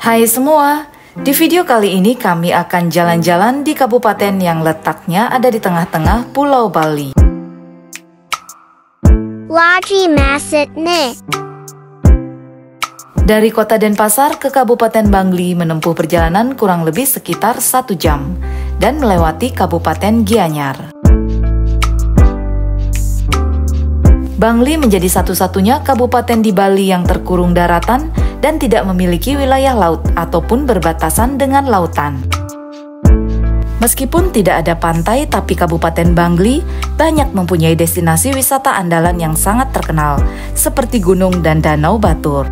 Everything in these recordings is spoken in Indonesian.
Hai semua, di video kali ini kami akan jalan-jalan di kabupaten yang letaknya ada di tengah-tengah Pulau Bali. Laji Masitne. Dari kota Denpasar ke Kabupaten Bangli menempuh perjalanan kurang lebih sekitar 1 jam dan melewati Kabupaten Gianyar. Bangli menjadi satu-satunya kabupaten di Bali yang terkurung daratan dan tidak memiliki wilayah laut ataupun berbatasan dengan lautan. Meskipun tidak ada pantai, tapi Kabupaten Bangli banyak mempunyai destinasi wisata andalan yang sangat terkenal, seperti gunung dan danau Batur.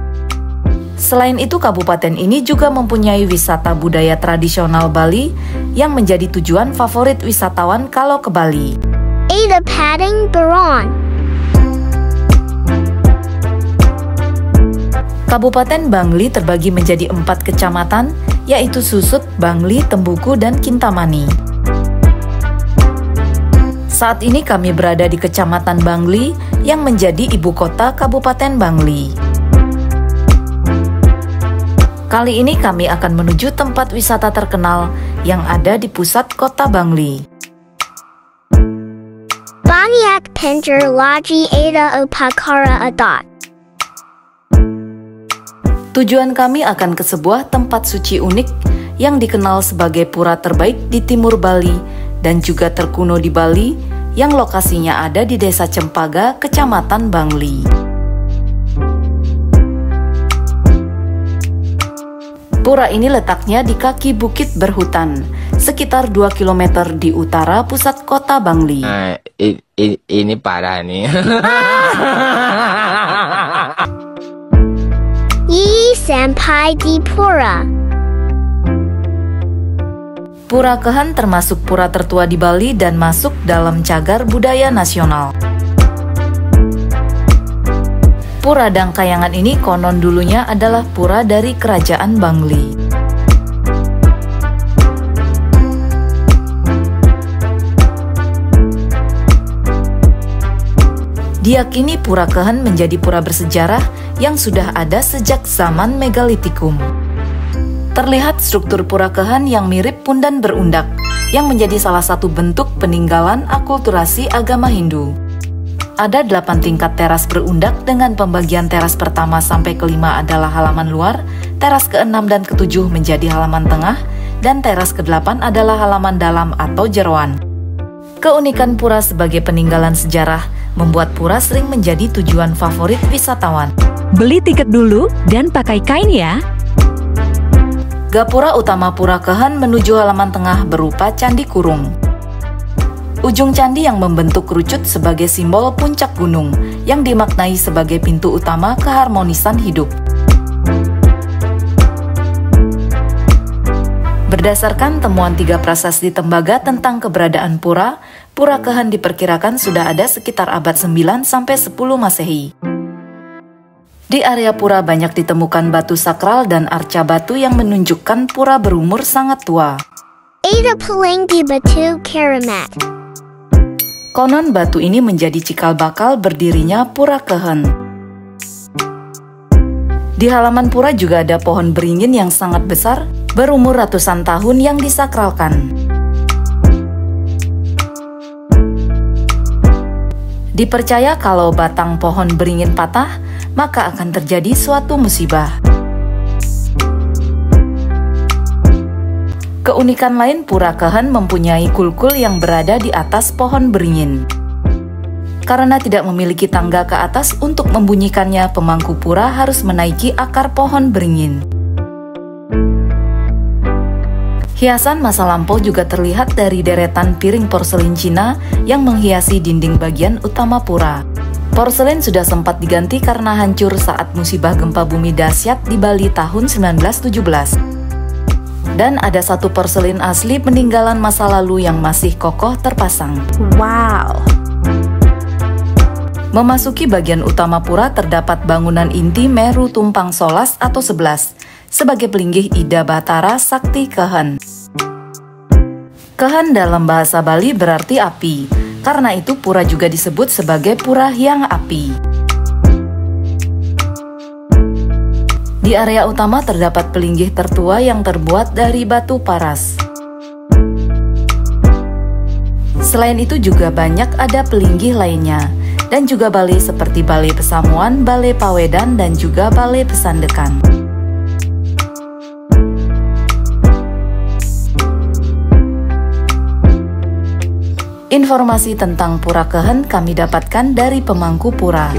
Selain itu, kabupaten ini juga mempunyai wisata budaya tradisional Bali yang menjadi tujuan favorit wisatawan kalau ke Bali. Ada Padang Baron. Kabupaten Bangli terbagi menjadi 4 kecamatan, yaitu Susut, Bangli, Tembuku, dan Kintamani. Saat ini kami berada di Kecamatan Bangli yang menjadi ibu kota Kabupaten Bangli. Kali ini kami akan menuju tempat wisata terkenal yang ada di pusat kota Bangli. Banyak Penjur Laji Ada Upakara Adat. Tujuan kami akan ke sebuah tempat suci unik yang dikenal sebagai pura terbaik di timur Bali dan juga terkuno di Bali yang lokasinya ada di Desa Cempaka, Kecamatan Bangli. Pura ini letaknya di kaki bukit berhutan, sekitar 2 km di utara pusat kota Bangli. Ini parah nih. Yi Sampai di Pura. Pura Kehan termasuk pura tertua di Bali dan masuk dalam cagar budaya nasional. Pura Dangkayangan ini konon dulunya adalah pura dari Kerajaan Bangli. Diyakini Pura Kehan menjadi pura bersejarah yang sudah ada sejak zaman Megalitikum. Terlihat struktur Pura Kehan yang mirip pundan berundak, yang menjadi salah satu bentuk peninggalan akulturasi agama Hindu. Ada 8 tingkat teras berundak dengan pembagian teras pertama sampai ke-5 adalah halaman luar, teras ke-6 dan ke-7 menjadi halaman tengah, dan teras ke-8 adalah halaman dalam atau jeroan. Keunikan pura sebagai peninggalan sejarah membuat pura sering menjadi tujuan favorit wisatawan. Beli tiket dulu dan pakai kain ya. Gapura utama Pura Kehan menuju halaman tengah berupa Candi Kurung. Ujung candi yang membentuk kerucut sebagai simbol puncak gunung yang dimaknai sebagai pintu utama keharmonisan hidup. Berdasarkan temuan 3 prasasti tembaga tentang keberadaan pura, Pura Kehan diperkirakan sudah ada sekitar abad 9 sampai 10 Masehi. Di area pura banyak ditemukan batu sakral dan arca batu yang menunjukkan pura berumur sangat tua. Ada Pelenggi Batu Keramat. Konon batu ini menjadi cikal bakal berdirinya Pura Kehan. Di halaman pura juga ada pohon beringin yang sangat besar, berumur ratusan tahun yang disakralkan. Dipercaya kalau batang pohon beringin patah, maka akan terjadi suatu musibah. Keunikan lain Pura Kehan mempunyai kulkul yang berada di atas pohon beringin. Karena tidak memiliki tangga ke atas untuk membunyikannya, pemangku pura harus menaiki akar pohon beringin. Hiasan masa lampau juga terlihat dari deretan piring porselin Cina yang menghiasi dinding bagian utama pura. Porselin sudah sempat diganti karena hancur saat musibah gempa bumi dahsyat di Bali tahun 1917. Dan ada satu porselin asli peninggalan masa lalu yang masih kokoh terpasang. Wow. Memasuki bagian utama pura terdapat bangunan inti Meru Tumpang Solas atau 11 sebagai pelinggih Ida Batara Sakti Kehan. Kehan dalam bahasa Bali berarti api, karena itu pura juga disebut sebagai Pura Hyang Api. Di Di area utama terdapat pelinggih tertua yang terbuat dari batu paras. Selain itu juga banyak ada pelinggih lainnya, dan juga balai seperti Balai Pesamuan, Balai Pawedan, dan juga Balai Pesandekan. Informasi tentang Pura Kehen kami dapatkan dari pemangku pura.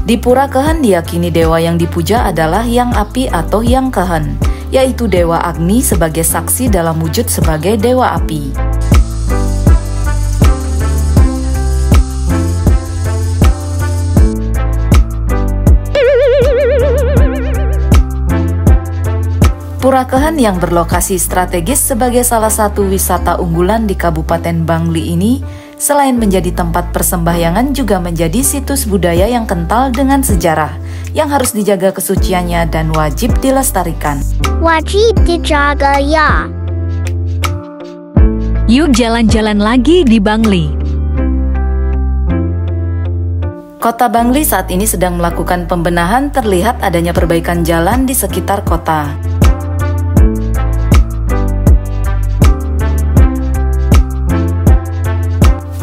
Di Pura Kehen diyakini dewa yang dipuja adalah Yang Api atau Yang Kehen, yaitu Dewa Agni sebagai saksi dalam wujud sebagai Dewa Api. Pura Kehen yang berlokasi strategis sebagai salah satu wisata unggulan di Kabupaten Bangli ini, selain menjadi tempat persembahyangan juga menjadi situs budaya yang kental dengan sejarah, yang harus dijaga kesuciannya dan wajib dilestarikan. Wajib dijaga ya. Yuk jalan-jalan lagi di Bangli. Kota Bangli saat ini sedang melakukan pembenahan, terlihat adanya perbaikan jalan di sekitar kota.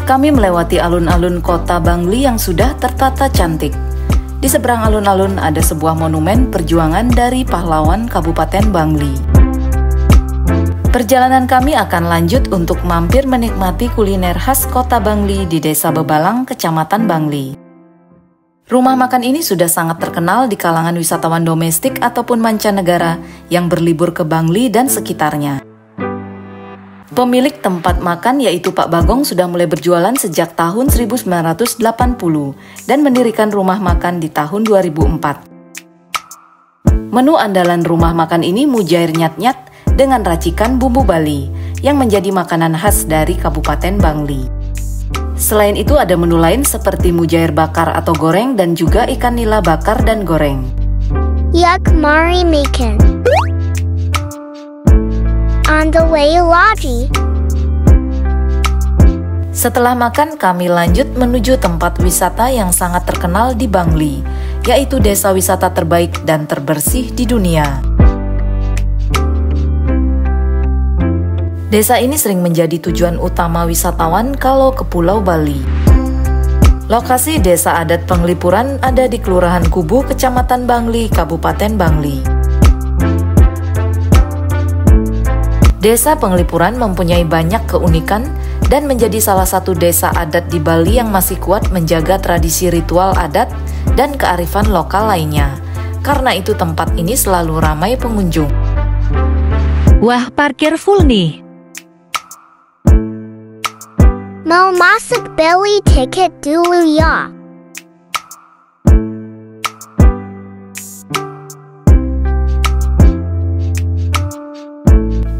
Kami melewati alun-alun kota Bangli yang sudah tertata cantik. Di seberang alun-alun ada sebuah monumen perjuangan dari pahlawan Kabupaten Bangli. Perjalanan kami akan lanjut untuk mampir menikmati kuliner khas kota Bangli di Desa Bebalang, Kecamatan Bangli. Rumah makan ini sudah sangat terkenal di kalangan wisatawan domestik ataupun mancanegara yang berlibur ke Bangli dan sekitarnya. Pemilik tempat makan yaitu Pak Bagong sudah mulai berjualan sejak tahun 1980 dan mendirikan rumah makan di tahun 2004. Menu andalan rumah makan ini mujair nyat-nyat dengan racikan bumbu Bali yang menjadi makanan khas dari Kabupaten Bangli. Selain itu ada menu lain seperti mujair bakar atau goreng dan juga ikan nila bakar dan goreng. Yak mari makan. On the way Logi. Setelah makan, kami lanjut menuju tempat wisata yang sangat terkenal di Bangli, yaitu desa wisata terbaik dan terbersih di dunia. Desa ini sering menjadi tujuan utama wisatawan kalau ke Pulau Bali. Lokasi desa adat Penglipuran ada di Kelurahan Kubu, Kecamatan Bangli, Kabupaten Bangli. Desa Penglipuran mempunyai banyak keunikan dan menjadi salah satu desa adat di Bali yang masih kuat menjaga tradisi ritual adat dan kearifan lokal lainnya. Karena itu tempat ini selalu ramai pengunjung. Wah, parkir full nih. Mau masuk beli tiket dulu ya.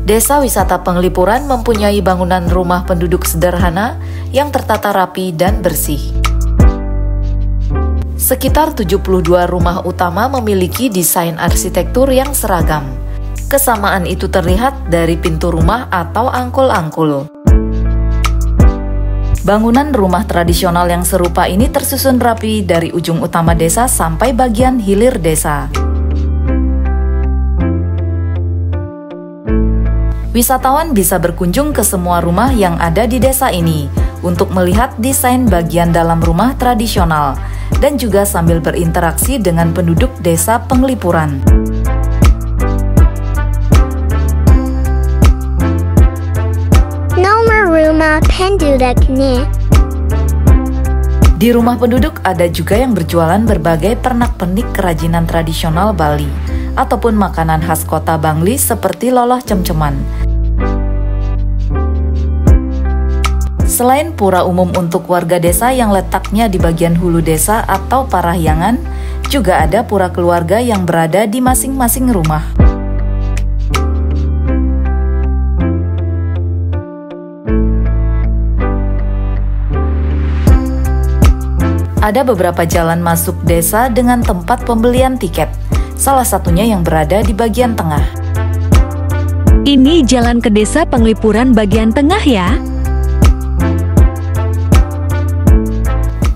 Desa wisata Penglipuran mempunyai bangunan rumah penduduk sederhana yang tertata rapi dan bersih. Sekitar 72 rumah utama memiliki desain arsitektur yang seragam. Kesamaan itu terlihat dari pintu rumah atau angkul-angkul. Bangunan rumah tradisional yang serupa ini tersusun rapi dari ujung utama desa sampai bagian hilir desa. Wisatawan bisa berkunjung ke semua rumah yang ada di desa ini untuk melihat desain bagian dalam rumah tradisional dan juga sambil berinteraksi dengan penduduk desa Penglipuran. Nomor rumah penduduk nih. Di rumah penduduk ada juga yang berjualan berbagai pernak-pernik kerajinan tradisional Bali ataupun makanan khas kota Bangli seperti loloh cem-ceman. Selain pura umum untuk warga desa yang letaknya di bagian hulu desa atau Parahyangan, juga ada pura keluarga yang berada di masing-masing rumah. Ada beberapa jalan masuk desa dengan tempat pembelian tiket, salah satunya yang berada di bagian tengah. Ini jalan ke desa Penglipuran bagian tengah ya.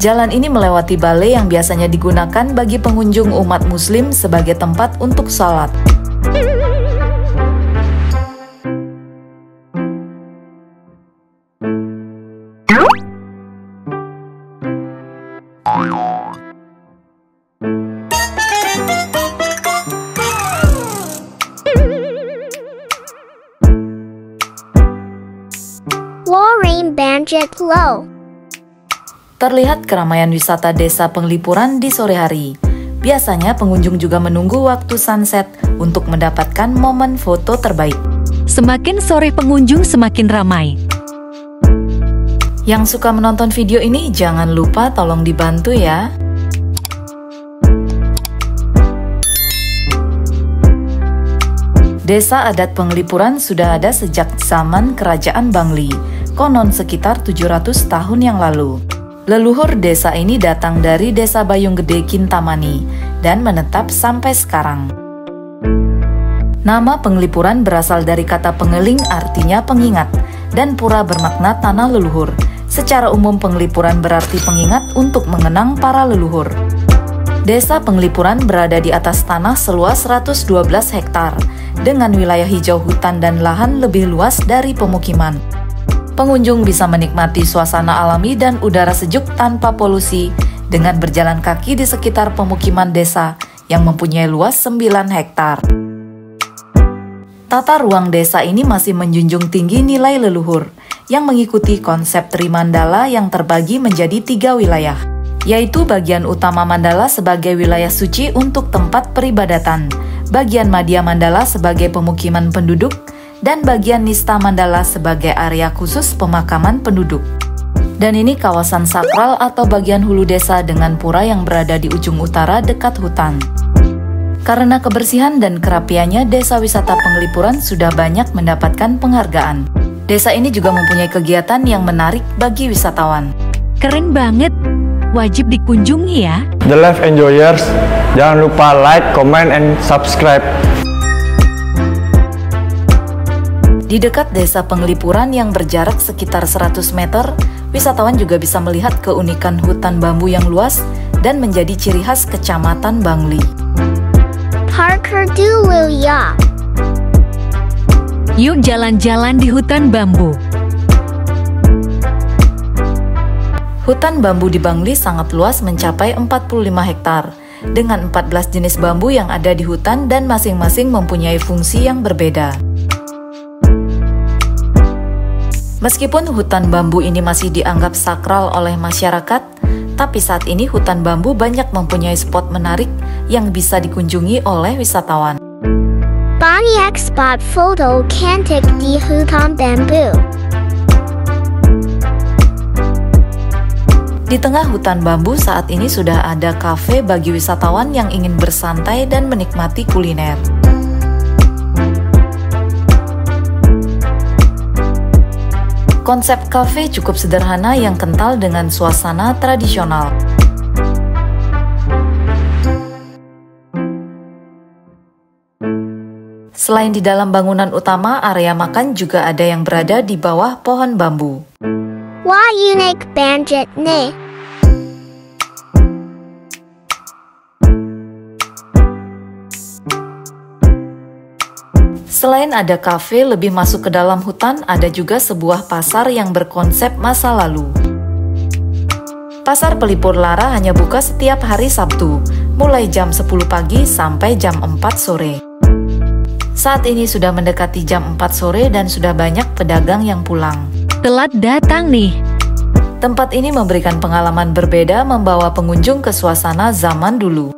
Jalan ini melewati balai yang biasanya digunakan bagi pengunjung umat muslim sebagai tempat untuk sholat. Lorraine Banjit Low. Terlihat keramaian wisata desa Penglipuran di sore hari. Biasanya pengunjung juga menunggu waktu sunset untuk mendapatkan momen foto terbaik. Semakin sore pengunjung semakin ramai. Yang suka menonton video ini jangan lupa tolong dibantu ya. Desa adat Penglipuran sudah ada sejak zaman Kerajaan Bangli, konon sekitar 700 tahun yang lalu. Leluhur desa ini datang dari desa Bayung Gede Kintamani dan menetap sampai sekarang. Nama Penglipuran berasal dari kata pengeling artinya pengingat dan pura bermakna tanah leluhur. Secara umum Penglipuran berarti pengingat untuk mengenang para leluhur. Desa Penglipuran berada di atas tanah seluas 112 hektar dengan wilayah hijau hutan dan lahan lebih luas dari pemukiman. Pengunjung bisa menikmati suasana alami dan udara sejuk tanpa polusi dengan berjalan kaki di sekitar pemukiman desa yang mempunyai luas 9 hektar. Tata ruang desa ini masih menjunjung tinggi nilai leluhur yang mengikuti konsep Trimandala yang terbagi menjadi 3 wilayah, yaitu bagian utama mandala sebagai wilayah suci untuk tempat peribadatan, bagian Madhya Mandala sebagai pemukiman penduduk, dan bagian Nista Mandala sebagai area khusus pemakaman penduduk. Dan ini kawasan sakral atau bagian hulu desa dengan pura yang berada di ujung utara dekat hutan. Karena kebersihan dan kerapiannya, desa wisata Penglipuran sudah banyak mendapatkan penghargaan. Desa ini juga mempunyai kegiatan yang menarik bagi wisatawan. Keren banget, wajib dikunjungi ya. The Life Enjoyers, jangan lupa like, comment, and subscribe. Di dekat desa Penglipuran yang berjarak sekitar 100 meter, wisatawan juga bisa melihat keunikan hutan bambu yang luas dan menjadi ciri khas Kecamatan Bangli. Parker dulu ya. Yuk jalan-jalan di hutan bambu. Hutan bambu di Bangli sangat luas mencapai 45 hektar, dengan 14 jenis bambu yang ada di hutan dan masing-masing mempunyai fungsi yang berbeda. Meskipun hutan bambu ini masih dianggap sakral oleh masyarakat, tapi saat ini hutan bambu banyak mempunyai spot menarik yang bisa dikunjungi oleh wisatawan. Banyak spot foto cantik di hutan bambu. Di tengah hutan bambu saat ini sudah ada kafe bagi wisatawan yang ingin bersantai dan menikmati kuliner. Konsep kafe cukup sederhana yang kental dengan suasana tradisional. Selain di dalam bangunan utama, area makan juga ada yang berada di bawah pohon bambu. Wah unik banget nih. Selain ada kafe lebih masuk ke dalam hutan, ada juga sebuah pasar yang berkonsep masa lalu. Pasar Pelipur Lara hanya buka setiap hari Sabtu, mulai jam 10 pagi sampai jam 4 sore. Saat ini sudah mendekati jam 4 sore dan sudah banyak pedagang yang pulang. Telat datang nih. Tempat ini memberikan pengalaman berbeda membawa pengunjung ke suasana zaman dulu.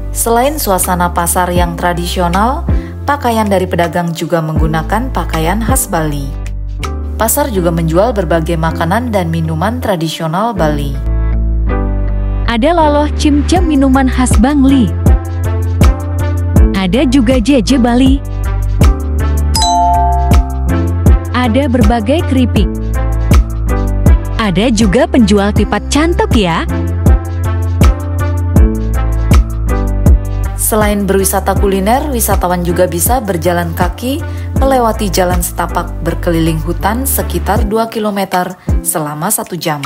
Selain suasana pasar yang tradisional, pakaian dari pedagang juga menggunakan pakaian khas Bali. Pasar juga menjual berbagai makanan dan minuman tradisional Bali. Ada loloh cimcem minuman khas Bangli. Ada juga jeje Bali. Ada berbagai keripik. Ada juga penjual tipat cantok ya. Selain berwisata kuliner, wisatawan juga bisa berjalan kaki melewati jalan setapak berkeliling hutan sekitar 2 km selama 1 jam.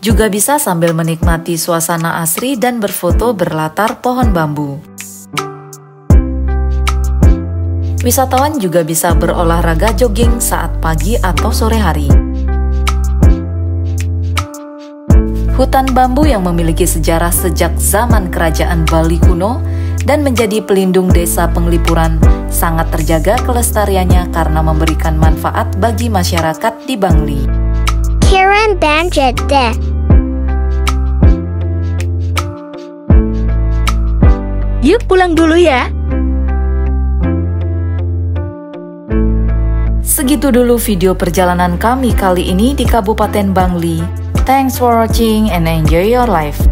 Juga bisa sambil menikmati suasana asri dan berfoto berlatar pohon bambu. Wisatawan juga bisa berolahraga jogging saat pagi atau sore hari. Hutan bambu yang memiliki sejarah sejak zaman kerajaan Bali kuno dan menjadi pelindung desa Penglipuran sangat terjaga kelestariannya karena memberikan manfaat bagi masyarakat di Bangli. Karen Banjit deh. Yuk pulang dulu ya. Segitu dulu video perjalanan kami kali ini di Kabupaten Bangli. Thanks for watching and enjoy your life.